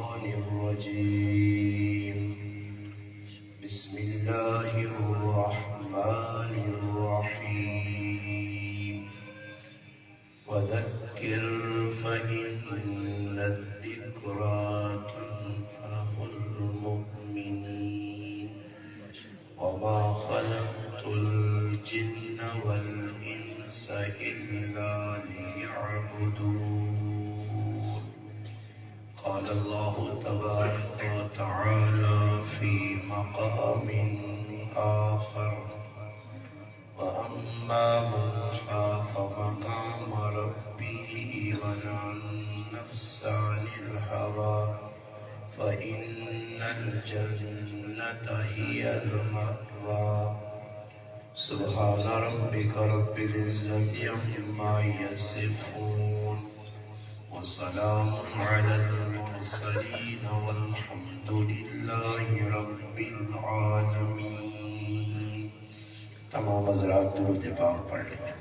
الشيطان الرجيم بسم الله الرحمن الرحيم وذكر فإن الذكرى تنفع المؤمنين وما خلقت الجن والإنس إلا ليعبدون قال الله تبارك وتعالى في مقام آخر وأما من خاف مقام ربه ونهى النفس عن الهوى فإن الجنة هي المأوى سبحان ربك رب العزة عما يصفون وسلام على المرسلين والحمد لله رب العالمين. تمام حضرات درود پاک پڑھ لیں.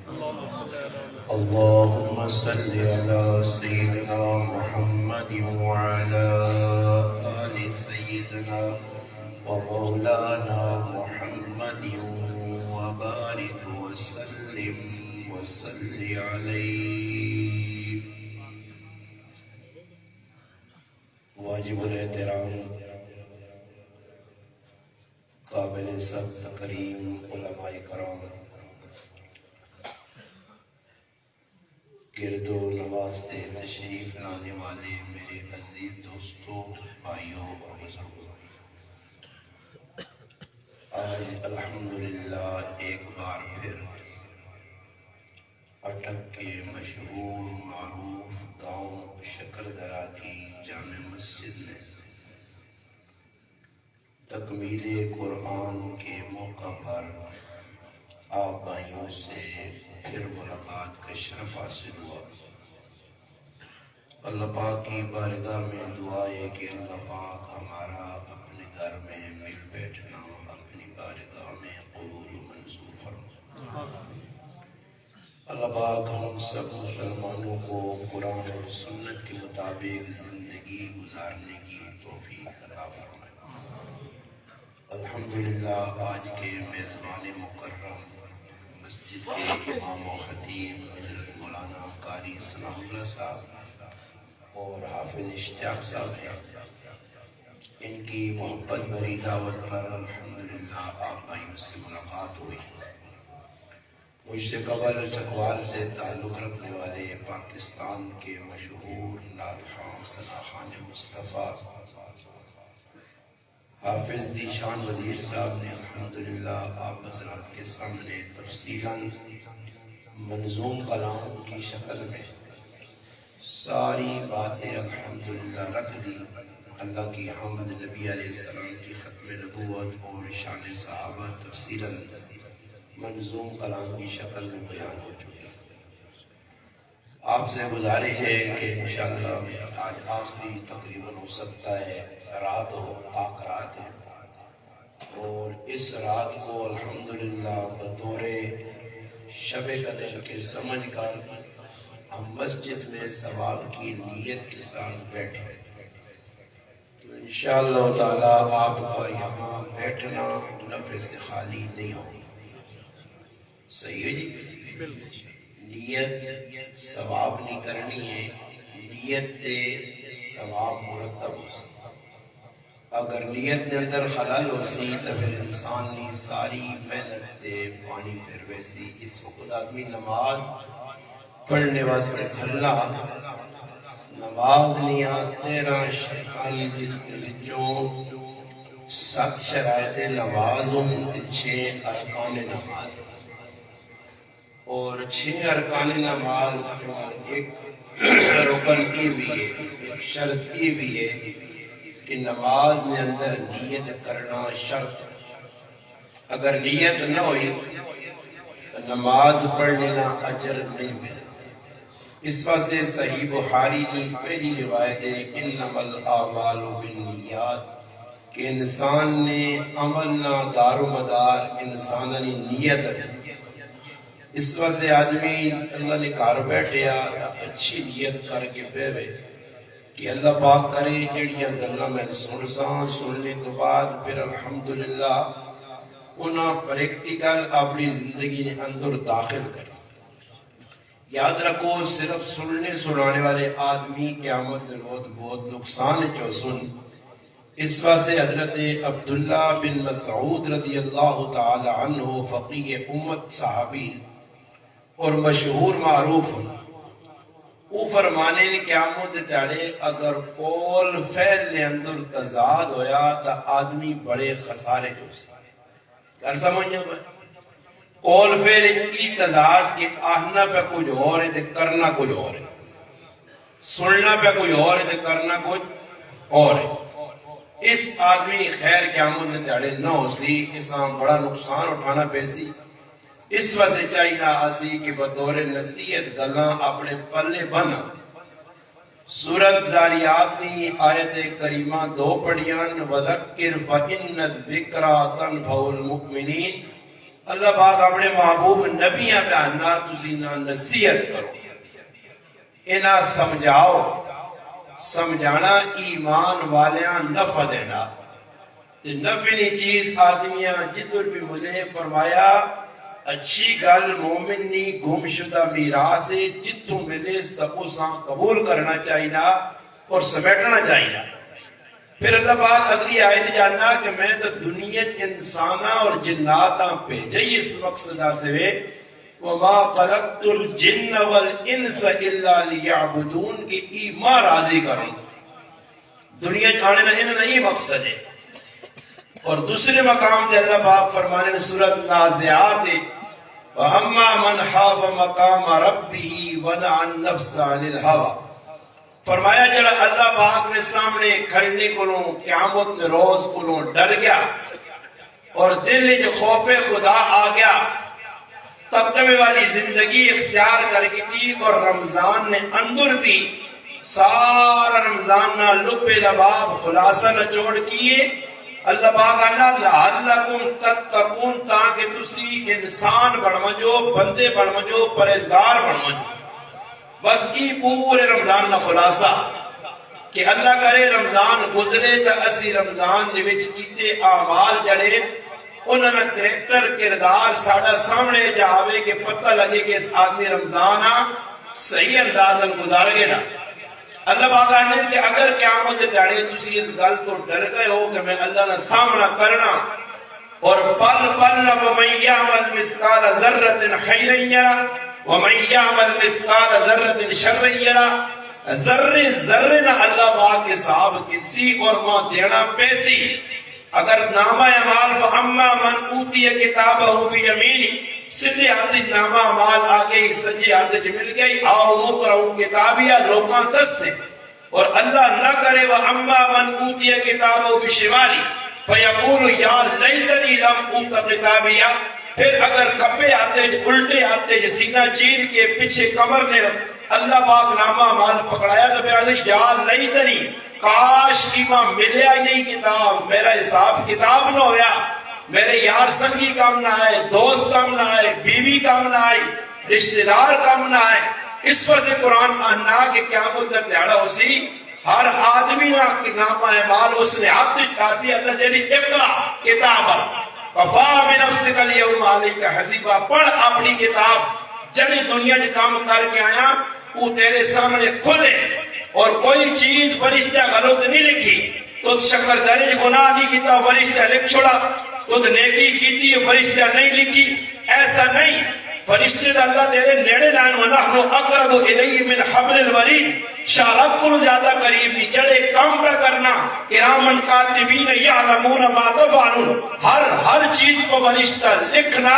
اللهم صل على سيدنا محمد وعلى آل سيدنا ومولانا محمد وبارك وسلم وصل عليه. واجب الاحترام قابل سب تکریم علماء کرام، گرد و نواز سے تشریف لانے والے میرے عزیز دوستوں، بھائیوں اور بزرگوں، آج الحمدللہ ایک بار پھر اٹک کے مشہور معروف گاؤں شکردرہ کی جامع مسجد میں تکمیل قرآن کے موقع پر آپ بھائیوں سے پھر ملاقات کا شرف حاصل ہوا. اللہ پاک کی بارگاہ میں دعا ہے کہ اللہ پاک ہمارا اپنے گھر میں مل بیٹھنا اپنی بارگاہ میں قبول و منظور فرمائے. اللہ پاک ہم سب مسلمانوں کو قرآن اور سنت کے مطابق زندگی گزارنے کی توفیق عطا فرمائے. الحمدللہ آج کے میزبان مکرم مسجد کے امام و خطیب حضرت مولانا قاری ثناء اللہ صاحب اور حافظ اشتیاق صاحب ہیں. ان کی محبت بھری دعوت پر الحمدللہ آپ بھائیوں سے ملاقات ہوئی. مجھ سے قبل چکوال سے تعلق رکھنے والے پاکستان کے مشہور نعت خواں ثنا خان مصطفیٰ حافظ ذیشان وزیر صاحب نے الحمدللہ آپ حضرات کے سامنے تفصیلاً منظوم کلام کی شکل میں ساری باتیں الحمدللہ رکھ دی. اللہ کی حمد، نبی علیہ السلام کی ختم نبوت اور شان صحابہ تفصیلاً منظوم کلام کی شکل میں بیان ہو چکی. آپ سے گزارش ہے کہ انشاءاللہ آج آخری تقریباً ہو سکتا ہے رات ہو، پاک رات ہے، اور اس رات کو الحمدللہ بطور شب قدر کے سمجھ کر ہم مسجد میں ثواب کی نیت کے ساتھ بیٹھے. تو انشاءاللہ تعالیٰ آپ کا یہاں بیٹھنا نفع سے خالی نہیں ہوگا. صحیح ہے جی؟ نیت ثواب نہیں کرنی ہے، نیت تے ثواب مرتب ہو سی. اگر نیت نے اندر خلل ہو سی تو پھر انسان نے ساری محنت تے پانی پھر ویسی. اس وقت آدمی نماز پڑھنے واسطے کھلا نماز نہیں آتے رہا شیطان جس کے وچوں 7 شرائط نماز ہوں تے 6 ارکان نماز، اور 6 ارکان نماز ایک رکن یہ بھی ہے، ایک شرط یہ بھی ہے کہ نماز نے اندر نیت کرنا شرط. اگر نیت نہ ہوئی تو نماز پڑھنے نہ اجر نہیں ملے. اس واسطے صحیح بخاری کی پہلی روایت ہے انما الاعمال بالنیات، کہ انسان نے عمل نہ دار و مدار انسان نے نیت ہے. اس واسطے آدمی اللہ نے کار بیٹھے اچھی نیت کر کے بیوے کہ اللہ پاک کرے جڑیاں گلاں میں سننے تو بعد پھر الحمدللہ انہاں پریکٹیکل اپنی زندگی نے اندر داخل کر یاد رکھو صرف سننے سنانے والے آدمی قیامت کے روز بہت نقصان چو سن اس واسطے حضرت عبداللہ بن مسعود رضی اللہ تعالی عنہ فقیہ امت صحابی اور مشہور معروف وہ فرمانے نے قیامت تاڑے اگر قول فعل نے اندر تضاد ہویا تا آدمی بڑے خسارے جو سے کر سمجھو بھائی قول فعل کی تضاد کے آہنا پہ کچھ اور ہے تے کرنا کچھ اور ہے سننا پہ کچھ اور ہے تے کرنا کچھ اور ہے اس آدمی خیر قیامت نے تاڑے نہ ہو سی اس آن بڑا نقصان اٹھانا پیسی اس وجہ چاہینا آسی کہ بطور نصیحت گلاں اپنے پلے بنا سورت زاریات نے آیت کریمہ 2 پڑھیان وَذَكِّرْ فَإِنَّ الذِّكْرَى تَنْفَعُ الْمُؤْمِنِينَ اللہ پاک اپنے محبوب نبیاں پہ آنا تُسینا نصیحت کرو انہا سمجھاؤ سمجھانا ایمان والیاں نفع دینا نفعنی چیز آدمیاں جدر بھی مجھے فرمایا اچھی گل مومن نی گم شدہ میراث جتوں ملے اس تقو ساں قبول کرنا چاہینا اور سمیٹنا چاہینا پھر اللہ پاک اگلی آیت جاننا کہ میں تو دنیا انسانہ اور جناتاں پہ جائی اس مقصدہ سے وے وَمَا قَلَقْتُ الْجِنَّ وَالْإِنسَ إِلَّا لِيَعْبُدُونَ کہ ایمان راضی کروں دنیا جانے نہ انہیں نہیں مقصد ہے اور دوسرے مقام دے اللہ پاک فرمانے نے سورۃ نازعات دے وَأَمَّا مَنْ خَافَ مَقَامَ رَبِّهِ وَنَهَا النَّفْسَ عَنِ الْهَوَىٰ فرمایا جڑا اللہ پاک نے سامنے کھڑنے کولوں قیامت روز کولوں ڈر گیا اور دل جو خوف خدا آ گیا تقوی والی زندگی اختیار کر کی تھی اور رمضان نے اندر بھی سارا رمضان نہ لب لباب خلاصہ نہ چوڑ کیے اللہ پاک اللہ لعلکم تتقون تاکہ تسی انسان بڑھمجو بندے بڑھمجو پرہیزگار بڑھمجو بس کی پورے رمضان نہ خلاصہ کہ اللہ کرے رمضان گزرے تا اسی رمضان نوچ کیتے اعمال جڑے انہوں نے کریکٹر کردار ساڑھا سامنے جاوے کہ پتہ لگے کہ اس آدمی رمضان صحیح انداز میں گزار گے نا اللہ پاک نے کہ اگر قیامت دیڑے تسی اس گل تو ڈر گئے ہو کہ میں اللہ نے سامنا کرنا اور پل پل وَمَنْ يَعْمَلْ مِثْقَالَ ذَرَّةٍ خَيْرًا يَرَهُ وَمَنْ يَعْمَلْ مِثْقَالَ ذَرَّةٍ شَرًّا يَرَهُ ذرے ذرے نہ اللہ پاک کے صاحب کنسی اور ماں دینا پیسی اگر نامہ اعمال فَأَمَّا مَنْ أُوتِيَ كِتَابَهُ بِيَمِينِهِ سدھے ہاتھ نامہ اعمال آگئی سجے ہاتھ مل گئی آؤ مقرؤ کتابیہ لوکاں دس سے اور اللہ نہ کرے وَأَمَّا مَنْ أُوتِيَ كِتَابَهُ بِشِمَالِهِ فَيَقُولُ يَا لَيْتَنِي لَمْ أُوتَ كِتَابِيَهْ پھر اگر کبے آتے الٹے آتے سینہ چیر کے پیچھے کمر نے اللہ پاک نامہ اعمال پکڑایا تو پھر آتے یا لیتنی کاش ایمان ملیا ہی نہیں کتاب میرا حساب کتاب نہ ہویا میرے یار سنگی کام نہ آئے دوست کام نہ آئے بیوی کام نہ آئے رشتہ دار کام نہ آئے اس وجہ سے قرآن آنا کہ قیامت کا دیڑا ہو سی ہر آدمی نامہ اعمال اس نے ہاتھ چاہتی اللہ دے دی اقرا کتاب وفا بنفسک الیوم علیک حسیبا پڑھ اپنی کتاب جڑی دنیا جو کام کر کے آیا وہ تیرے سامنے کھلے اور کوئی چیز فرشتہ غلط نہیں لکھی تو شکر درج گناہ نہیں کیتا فرشتہ لکھ چھوڑا تو نیکی کیتی فرشتہ نہیں لکھی ایسا نہیں فرشتے اللہ تیرے نیڑے لائن وَنَحْنُ أَقْرَبُ إِلَيْهِ مِنْ حَبْلِ الْوَرِيدِ شارت کو زیادہ قریب نہیں جڑے کام پہ کرنا کرامن کاتبین یعلمون ما تفعلون ہر چیز کو فرشتہ لکھنا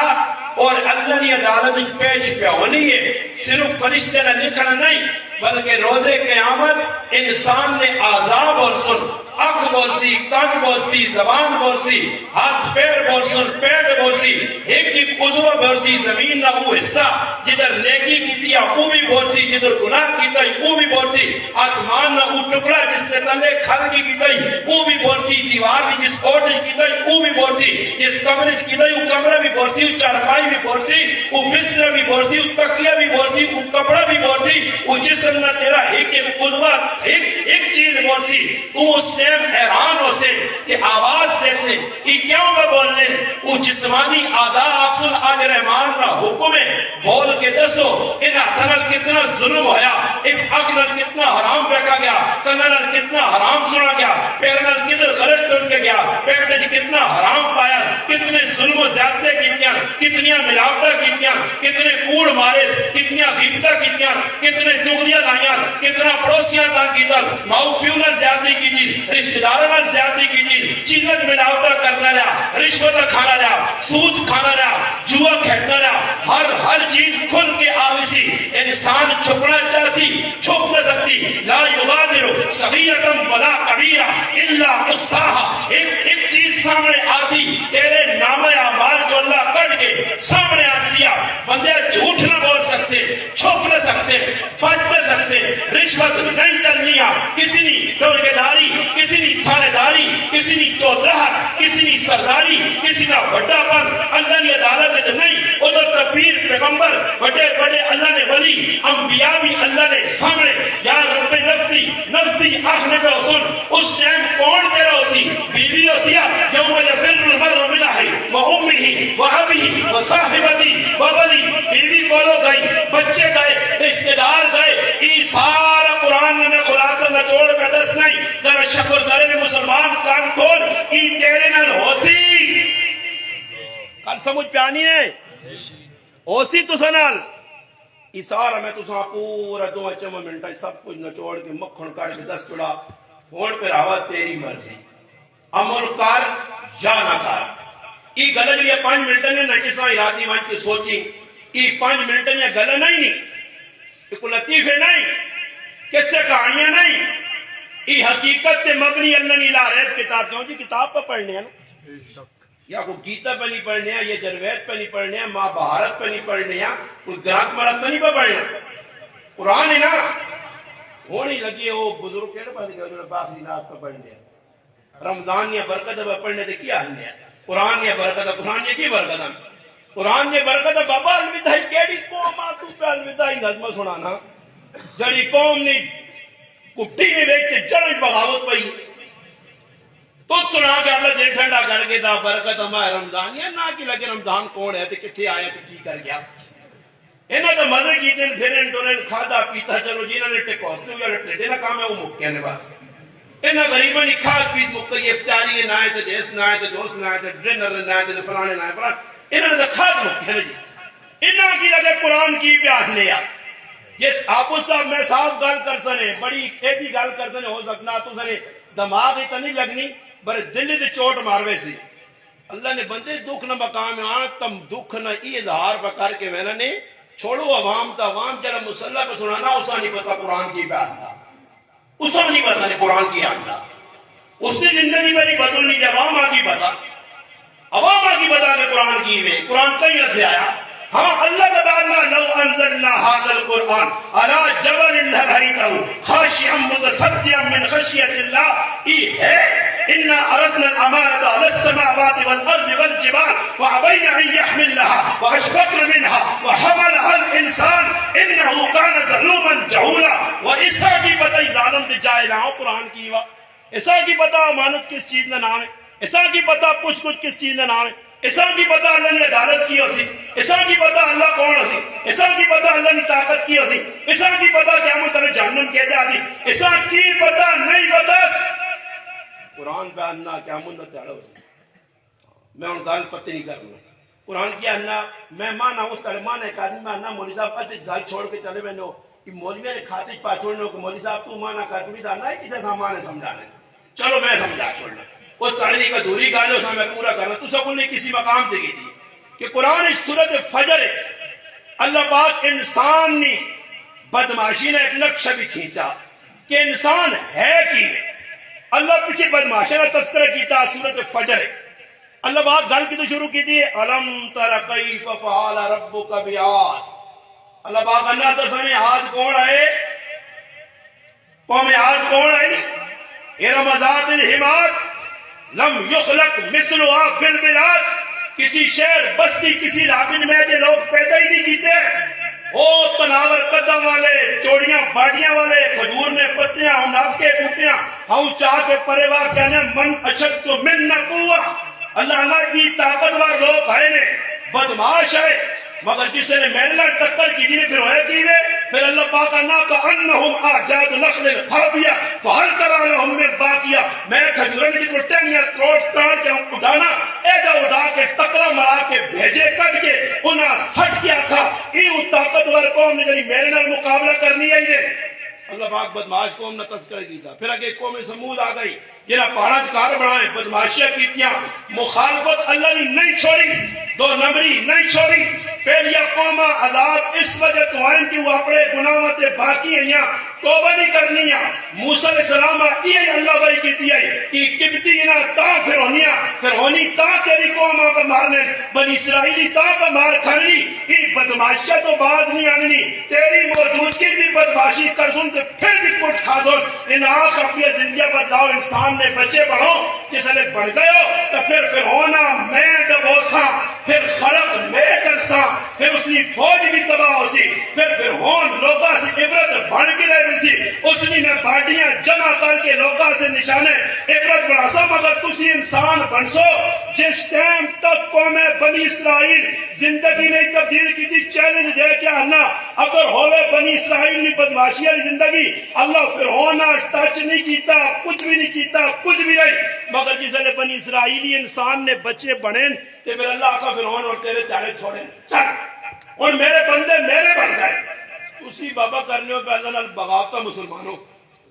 اور اللہ نے عدالت پیش پہ ہونی ہے صرف فرشتے نے لکھنا نہیں بلکہ روز قیامت انسان نے عذاب اور سن اکھ بولسی کان بولسی زبان بولسی ہاتھ پیر بولسن پیٹ بولسی ایک کی عضو بولسی زمین نہ وہ حصہ جدھر نیکی کی دیا وہ بھی بولسی جدھر گناہ کی دئی وہ بھی بولسی آسمان نہ وہ ٹکڑا جس نے تلے کھل کی دئی وہ بھی بولسی دیوار بھی جس اوٹ کی دئی وہ بھی بولسی جس کمرے کی دئی وہ کمرہ بھی بولسی چارپائی بھی بولسی وہ بستر بھی بولسی وہ تکیہ بھی بولسی وہ کپڑا بھی بولسی وہ جسم نہ تیرا ایک عضو ایک چیز بولسی تو اس ٹائم حیران ہو سے کہ آواز دیسے یہ کیوں میں بولنے وہ جسمانی اعضاء اکسل آج رحمان نہ حکم ہے بول کے دسو ان اتنال کتنا ظلم ہویا اس اکلل کتنا حرام بیکا گیا کننل کتنا حرام سنا گیا پیرنل کدھر غلط ٹر کے گیا پیٹج کتنا حرام پایا کتنے ظلم و زیادتے کتنیاں کتنیاں ملاوٹہ کتنیاں کتنے کوڑ مارے کتنیاں غیبتہ کتنیاں کتنے جغلیاں لائیاں کتنا پڑوسیاں دان کی در ماؤ پیونر زیادتی کی جی رشتہ دارنال زیادتی کی جی چیزت ملاوٹہ کرنا رہا رشوت کھانا رہا سود کھانا رہا جوا کھیٹنا رہا ہر چیز کھل کے آویسی انسان چھپنا چاہتی چھپ نہ سکتی لا یغادر صغیرۃ ولا کبیرہ الا احصاها ایک چیز سامنے آتی تیرے نام اعمال جو اللہ کٹ کے سامنے آتی بندے جھوٹ نہ بول سکتے چھپ نہ سکتے بچ نہ سکتے رشوت نہیں چلنی کسی نے ٹولکےداری کسی نے تھانے داری کسی نے چودراہٹ کسی نے سرداری کسی کا بڑا پر اللہ نے عدالت نہیں ادھر تبیر پیغمبر بڑے بڑے اللہ نے ولی انبیاء بھی اللہ نے سامنے یا رب نفسی نفسی آخنے پہ حسن اس ٹائم کون تیرا ہوسی بیوی ہوسی یوم یفر المرء من اخیہ و امہ و ابیہ و صاحبتی و بنی بیوی کولو گئی بچے گئے رشتہ دار گئے یہ سارا قرآن میں خلاصہ نچوڑ کا دست نہیں ذرا شکر دارے مسلمان کان کھول یہ تیرے نال ہوسی کل سمجھ پہ آنی ہے ہوسی تو سنال یہ سارا میں تو ساں پورا دو چمہ منٹا سب کچھ نچوڑ کے مکھن کاٹ کے دست چڑا فون پہ رہا تیری مرضی امر کار یا نہ کار یہ گلہ جو یہ 5 منٹ نے نہ کساں ارادی وانچ کے سوچی یہ 5 منٹ نے گلہ نہیں یہ کو لطیفے نہیں کس سے کہانیاں نہیں یہ حقیقت تے مبنی اللہ نہیں لا رہے کتاب کیوں جی کتاب پہ پڑھنے ہیں یا کوئی گیتا پہ نہیں پڑھنے ہیں یا جروید پہ نہیں پڑھنے ہیں ماں بھارت پہ نہیں پڑھنے ہیں کوئی گرانت مرت پہ نہیں پہ پڑھنے ہیں قرآن ہے نا ہونی لگی ہے وہ بزرگ کہنے پاس کہ جو باقی ناس پہ پڑھنے ہیں رمضان یا برکت پہ پڑھنے تھے کیا ہننے ہیں قرآن یا برکت قرآن یا کی برکت ہے قرآن یا برکت بابا الوداعی کیڑی قوم آتو پہ الوداعی نظمہ سنانا جڑی قوم نے کٹی نے بیٹھتے جڑی بغاوت پئی تو سنا کہ اللہ دل ٹھنڈا کر کے دا برکت ہمارے رمضان یا نہ کی لگے رمضان کون ہے تے کتھے آیا تے کی کر گیا انہاں تو مزے کیتے پھرن ٹورن کھادا پیتا چلو جنہاں نے ٹیکوسلو یا ٹریڈے نہ کام ہے وہ مک کہنے بس انہاں غریباں نے کھاد پیت مک گئی افطاری نے نہ آئے تے دیس نہ آئے تے دوست نہ آئے تے ڈنر نہ آئے تے فلانے نہ آئے فلان انہاں نے کھاد مک کہنے جی انہاں کی لگے قرآن کی پیاس نے یا جس آپو صاحب میں صاف گل کر سنے بڑی کھیتی گل کر سنے ہو سکنا تو سنے دماغ ہی تو نہیں لگنی بڑے دلی دے چوٹ ماروے سی اللہ نے بندے دکھ نہ مقام آن تم دکھ نہ ای اظہار پہ کر کے میں نے چھوڑو عوام تا عوام جرا مسلح پہ سنانا اسا نہیں پتا قرآن کی بیان تھا اسا نہیں پتا نہیں قرآن کی آن تھا اس نے زندگی میں نہیں بدل نہیں عوام آگی پتا عوام آگی پتا کہ قرآن کی میں قرآن کہیں سے آیا ہاں اللہ تعالیٰ لو انزلنا هذا القرآن على جبل لرأيته خاشعا متصدعا من خشية الله یہ ہے انا اردنا الامانة على السماوات والارض والجبال وابين ان يحملنها واشفقن منها وحملها الانسان انه كان ظلوما جهولا وعیسیٰ کی پتہ ظالم دے جائلہ قرآن کی عیسیٰ کی پتہ امانت کس چیز کا نام ہے عیسیٰ کی پتہ پوچھ کچھ کس چیز کا نام ہے عیسیٰ کی پتہ اللہ نے عدالت کی ہوسی عیسیٰ کی پتہ اللہ کون ہوسی عیسیٰ کی پتہ اللہ نے طاقت کی ہوسی عیسیٰ کی پتہ قیامت تک جہنم کہہ جاتی عیسیٰ کی پتہ نہیں پتہ قرآن پہ انہا قیامت نہ تیڑا ہوسی میں ان گال پتہ نہیں کرنا قرآن کی انہا میں مانا اس طرح مانا ایک آدمی میں انہا مولی صاحب پتہ گال چھوڑ کے چلے میں نو کہ مولوی نے کھاتے پا چھوڑنے کہ مولی صاحب تو مانا کرتوی دا نہیں کسی سامان سمجھانے چلو میں سمجھا چھوڑنا اس تاریخ کا دوری گالے اس میں پورا کرنا تو سب نے کسی مقام دے گئی تھی کہ قرآن سورۃ فجر ہے اللہ پاک انسان نے بدماشی نے ایک نقشہ بھی کھینچا کہ انسان ہے کی اللہ پیچھے بدماشی کا تذکرہ کیتا سورۃ فجر ہے. اللہ بات گل کی تو شروع کی تھی الم تر کیف فعل ربک بعاد. اللہ پاک اللہ تو سنے عاد کون آئے؟ قوم عاد کون آئی؟ ارم ذات العماد لم یخلق مثلها فی البلاد. کسی شہر بستی کسی علاقے میں یہ لوگ پیدا ہی نہیں کیتے. او تناور قدم والے چوڑیاں باڑیاں والے کھجور میں پتیاں عناب کے بوٹیاں ہاؤ چاہ کے پریوا کہنے من اشد من قوہ. اللہ اللہ ای طاقتور لوگ آئے نے بدماش ہے مگر جسے نے میرے لئے ٹکر کی دینے پھر ہوئے کیوے پھر اللہ پاک انا کانہم اعجاز نخل خاویہ فہل تری لہم من باقیہ. میں کھجورن کی ٹہنیاں تروڑ تراڑ کے اٹھانا ایڈا اٹھا کے ٹکرا مرا کے بھیجے کٹ کے انہاں سٹ کیا تھا. ای طاقتور قوم نے جنہی میرے لئے مقابلہ کرنی ہے انہیں. اللہ پاک بدماش قوم نے تذکر کی تھا. پھر آگے قوم سمود آ گئی جنہاں پہاڑا چکار بڑھائیں بدماشیاں کیتیاں مخالفت اللہ نے نہیں چھوڑی دو نمبری نہیں چھوڑی. پہلیا قومہ عذاب اس وجہ تو آئیں کہ وہ اپنے گناہوں تے باقی ہیں توبہ نہیں کرنی ہے. موسیٰ علیہ السلام یہ اللہ بھائی کہتی ہے کہ کبتی انہا تا فرعونی تا تیری قومہ پہ مارنے بنی اسرائیلی تا پہ مار کھرنی. یہ بدماشیہ تو باز نہیں آنی تیری موجودگی بھی بدماشی کر سن تے پھر بھی کٹ کھا دو. ان آنکھ اپنی زندگیہ بدلاؤ انسان نے بچے بڑھو جسے لے بڑھ گئے ہو تو پھر فرعونہ میں ڈبوسا پھر خلق میں کرسا پھر اس نے فوج بھی تباہ ہو سی پھر فرعون لوگاں سے عبرت بڑھ کے رہے سی اس نے میں باٹیاں جمع کر کے لوگاں سے نشانے عبرت بڑھا سا مگر تسی انسان بن سو. جس ٹائم تک قوم بنی اسرائیل زندگی نہیں تبدیل کی تھی چیلنج دے کے آنا اگر ہوئے بنی اسرائیل میں بدماشی والی زندگی اللہ فرعون ٹچ نہیں کیتا کچھ بھی نہیں کیتا کچھ بھی نہیں مگر جسے نے بنی اسرائیلی انسان نے بچے بڑھیں کہ میرے اللہ کا فرعون اور تیرے چاڑے چھوڑیں چل اور میرے بندے میرے بن گئے. اسی بابا کرنے پہ اللہ بغاوتا مسلمانوں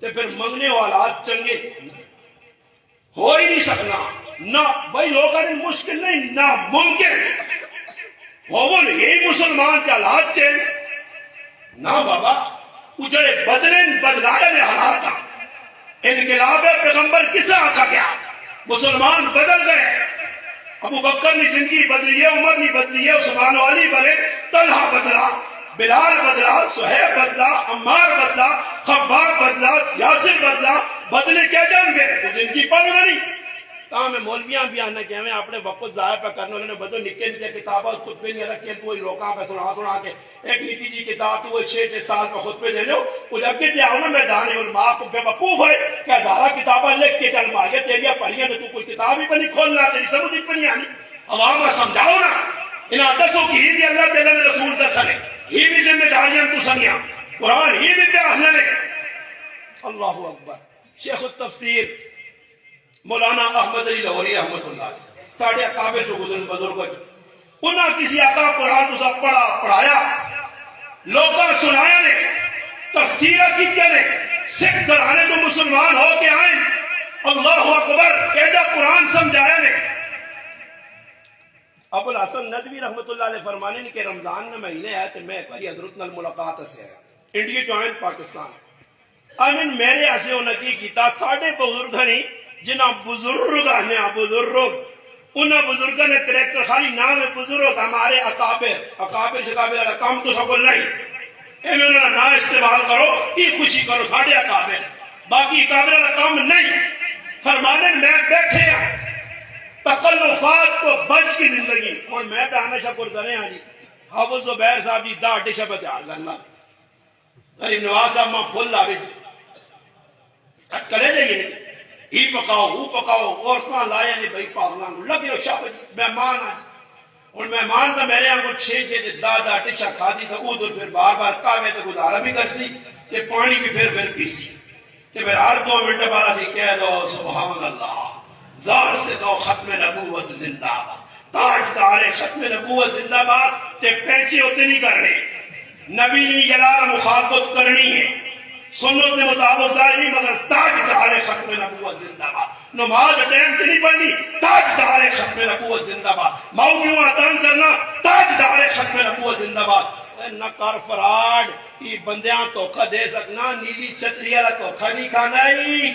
تے پھر منگنے والات چنگے ہو ہی نہیں سکنا نہ بھائی لوگاں نے مشکل نہیں نہ ممکن ہوون یہی مسلمان کے حالات چین نہ بابا اجڑے بدلیں بدلائے میں حالات انقلاب پیغمبر کسے آکھا گیا مسلمان بدل گئے. ابو بکر نے زندگی بدلی ہے عمر نے بدلی ہے عثمان و علی بلے طلحہ بدلا بلال بدلا سہیب بدلا عمار بدلا خباب بدلا یاسر بدلا بدلے کیا جان گئے وہ زندگی پڑھ نہیں. کہاں میں مولویاں بھی آنا کہ ہمیں اپنے وقت ضائع پہ کرنے والے نے بدو نکے نکے کتابہ خود پہ نہیں رکھے تو وہی لوکاں پہ سنا کے ایک نکی جی کتاب تو وہ 6 سال پہ خود پہ دے لو وہ اگے دے آؤں میدان علماء کو بے وقوف ہے کہ ہزارہ کتابہ لکھ کے چل مارے تیریاں پڑھیاں تو کوئی کتاب ہی پہ نہیں کھولنا تیری سمجھ پہ نہیں آنی. عوام سمجھاؤ نا انہاں دسو کہ ہی بھی اللہ تعالیٰ نے رسول دسنے ہی بھی ذمہ داریاں تو سنیاں قرآن ہی بھی پیاس لے. اللہ اکبر. شیخ التفسیر مولانا احمد علی لاہوری رحمت اللہ علیہ ساڑھے اکابر جو گزرن بزرگوں انہاں کسی آقا قرآن اسا پڑھا پڑھایا لوگاں سنایا نے تفسیرہ کی نے سکھ گھرانے تو مسلمان ہو کے آئیں اللہ اکبر قیدہ قرآن سمجھایا نے. ابو الحسن ندوی رحمت اللہ علیہ فرمانے نے کہ رمضان میں مہینے آئے تو میں ایک باری حضرت نال ملاقات سے آیا انڈیا جوائن پاکستان آمین میرے ایسے انکی کیتا ساڑھے بزرگ نہیں جنہ بزرگ آنے بزرگ انہاں بزرگوں نے کریکٹر خالی نام ہے بزرگ ہمارے اکابر شکابر والا کام تو سکول نہیں ایمیں انہوں نے نا استعمال کرو ای خوشی کرو ساڑھے اکابر باقی اکابر والا کام نہیں. فرمانے میں بیٹھے ہیں تکلفات کو بچ کی زندگی اور میں پہ ہمیشہ قرضنے آجی حافظ زبیر صاحب جی دا ڈشہ پہ تیار کرنا غریب نواز صاحب ماں پھول لاوے سے کرے جائیے نہیں ہی پکاؤ وہ پکاؤ عورتاں لائے نہیں بھائی پاغلان کو لگی رو شاہ جی مہمان آج اور مہمان تا میرے آنگو 6 دا ڈشہ کھا دی تھا وہ پھر بار بار کعوے تو گزارا بھی کر سی تے پانی بھی پھر پیسی تے پھر ہر 2 منٹ بعد ہی کہہ دو سبحان اللہ زار سے دو ختم نبوت زندہ باد تاجدار ختم نبوت زندہ باد تے پینچے ہوتے نہیں کرنے نبی نے جلال مخالفت کرنی ہے سنت کے مطابق داری مگر تاجدار ختم نبوت زندہ باد نماز ٹائم تے نہیں پڑھنی تاجدار ختم نبوت زندہ باد ماؤں کیوں آتان کرنا تاجدار ختم نبوت زندہ باد نہ کر فراڈ یہ بندیاں توکھا دے سکنا نیلی چھتری والا توکھا نہیں کھانا ہی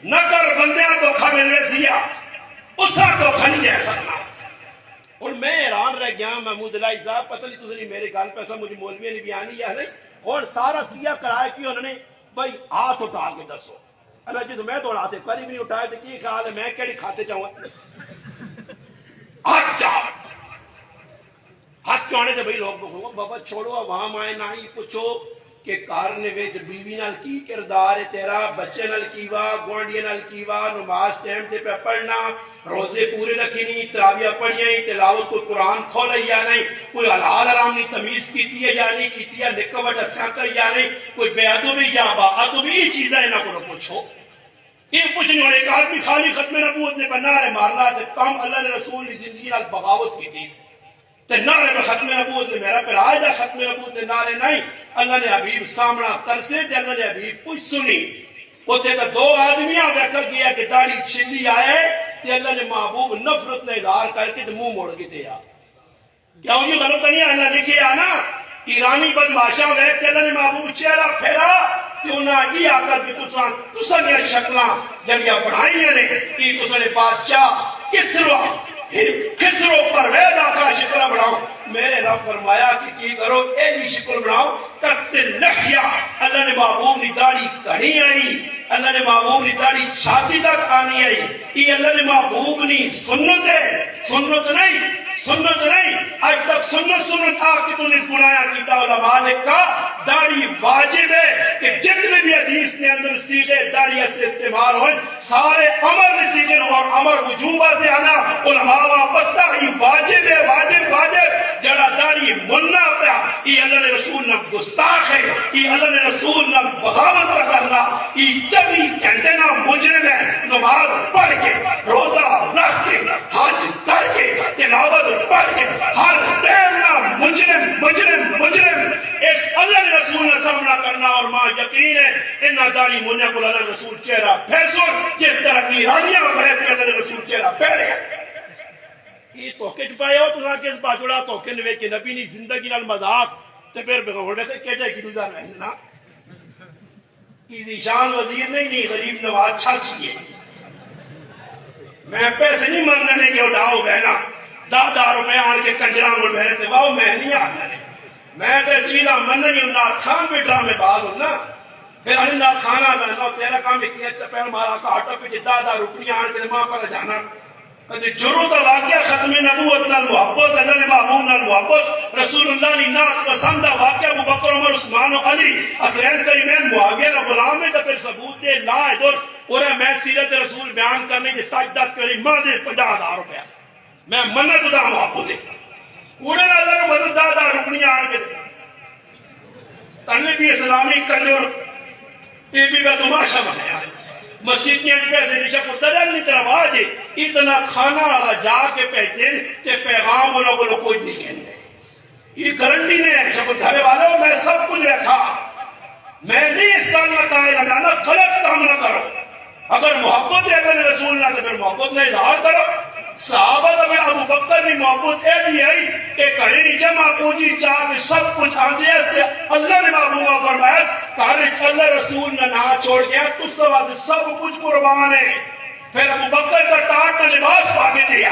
نہ کر بندیاں دھوکھا ملنے سیا اسا دھوکھا نہیں دے سکنا. اور میں حیران رہ گیا محمود الہی صاحب پتہ نہیں تسی میرے گل پہ سا مجھے مولوی نے بیان یا نہیں. اور سارا کیا کرایا کی انہوں نے بھائی ہاتھ اٹھا کے دسو. اللہ جی میں تو ہاتھ قریب نہیں اٹھایا تو کی خیال ہے میں کیڑی کھاتے چاہوں ہاتھ چاہ ہاتھ چوڑنے سے بھائی لوگ بکھو بابا چھوڑو وہاں مائے نہ ہی پوچھو کہ کارنے ویچ بیوی نال کی کردار ہے تیرا بچے نال کیوا گوانڈی نال کیوا نماز ٹائم تے پہ پڑھنا روزے پورے رکھنی تراویہ پڑھیں تلاوت کوئی قرآن کھولا یا نہیں کوئی حلال حرام نہیں تمیز کیتی ہے یا نہیں کیتی ہے نکوٹ اسیاں یا نہیں کوئی بے ادبی یا با ادبی یہ چیزیں نہ کو پوچھو. یہ کچھ نہیں ہونے ایک آدمی خالی ختم نبوت نے بنا رہے مارنا تے کم اللہ نے رسول نے زندگی نال بغاوت کی تھی تے نعرے میں ختم نبوت نے میرا پھر آج دا ختم نبوت نے نعرے نہیں. اللہ نے حبیب سامنا ترسے تے اللہ نے حبیب کچھ سنی اوتھے تے دو آدمیاں ویکھ گیا کہ داڑھی چھلی آئے تے اللہ نے محبوب نفرت نے اظہار کر کے تے منہ موڑ کے دیا. کیا یہ غلط نہیں ہے اللہ لکھے آنا ایرانی بدماشاں ویکھ کے اللہ نے محبوب چہرہ پھیرا تے انہاں یہ آکر کہ تساں نے شکلاں جڑیاں بڑھائیاں نے کہ تساں نے بادشاہ کسرو پرویز آقا شکل بڑھاؤ. میرے رب فرمایا کہ کی کرو ایجی شکل بڑھاؤ کستے لکھیا. اللہ نے محبوب نے داڑھی کڑی آئی اللہ نے محبوب نے داڑھی چھاتی تک آنی آئی. یہ اللہ نے محبوب نے سنت ہے سنت نہیں آج تک سنت تھا کہ تم نے اس گنایا کیتا. علماء نے کہا داڑھی واجب ہے کہ جتنے بھی حدیث نے اندر سیغے داڑھی سے استعمال ہوئے سارے امر نے سیغے اور امر وجوبہ سے آنا علماء پتہ ہی واجب ہے واجب جڑا داڑھی ملنا پیا یہ اللہ نے رسول نہ گستاخ ہے یہ اللہ نے رسول نہ بغاوت پہ کرنا یہ 24 گھنٹے نہ مجرم ہے. نماز پڑھ کے روزہ رکھ کے حج کر کے تلاوت پڑھ کے ہر ٹائم نہ مجرم اس اللہ نے رسول نے سامنا کرنا. اور ماں یقین ہے انہاں داڑھی منہ کو اللہ نے رسول چہرہ پھیسو جس طرح کی رانیاں پھیل کے اللہ نے رسول چہرہ پھیرے. یہ توکے چھپائے ہو تو کس باجوڑا توکے نوے کہ نبی نے زندگی نال مذاق تے پھر بغور سے کہ جائے کہ دوزا رہنا ایزی شان وزیر نہیں غریب نواز چھاچیے. میں پیسے نہیں ماننے کہ اٹھاؤ بہنا 10,000 روپے آن کے کنجران میں میرے تے واؤ میں نہیں آنا میں تے چیزاں من نہیں ہوں نات خان پہ ڈرامے باز ہوں نا پھر انہیں نات خانہ بہنا تیرا کام ایک چپیل مارا کاٹا پہ 10,000 روپیاں آن کے ماں پر جانا جرو دا واقعہ ختم نبوت نال محبت اللہ نے محبوب نال محبت رسول اللہ نے نات پسندہ واقعہ ابو بکر عمر عثمان و علی اسرین کریمین معاویہ کا غلام ہے تو پھر ثبوت دے لا ادھر اور میں سیرت رسول بیان کرنے کے سجدہ کری ماں دے 50,000 روپیہ میں منت دا محبت ہے اوڑے نظر مدد 10,000 روپیاں آن کے طلبی اسلامی کنجر یہ بھی میں تماشا بنایا ہے مسجدیاں پیسے نشا کو ترن نہیں طرف آجے اتنا کھانا رجا کے پہتین کہ پیغام انہوں کو کوئی نہیں کہنے یہ گرنٹی نے ہے شکر دھرے والوں میں سب کچھ رکھا میں نہیں اس کا اللہ قائل ہمیں غلط کام نہ کرو اگر محبت ہے اگر رسول اللہ تو پھر محبت نے اظہار کرو. صحابہ اگر ابو بکر نے محبت ایسی آئی کہ کہیں نہیں جمع پوچھی چاہ کہ سب کچھ آنجے اس اللہ نے محبوبہ فرمایا کہا اللہ رسول نے نہ چھوڑ گیا تو سب کچھ قربان ہے. پھر ابو بکر کا ٹاٹ نے لباس پانے دیا